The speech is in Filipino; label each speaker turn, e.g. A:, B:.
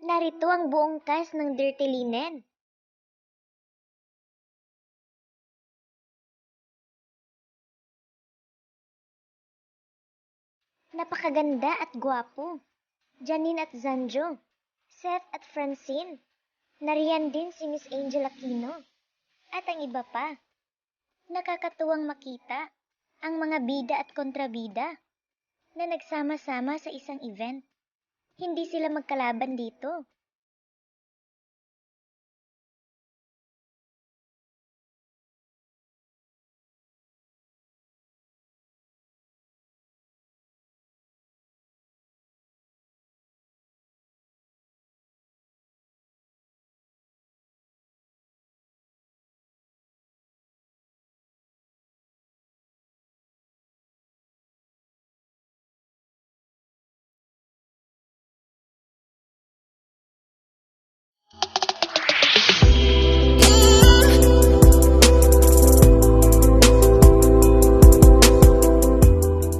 A: Narito ang buong cast ng Dirty Linen. Napakaganda at gwapo. Janine at Zanjo, Seth at Francine. Nariyan din si Miss Angel Aquino. At ang iba pa. Nakakatuwang makita ang mga bida at kontrabida na nagsama-sama sa isang event. Hindi sila magkalaban dito.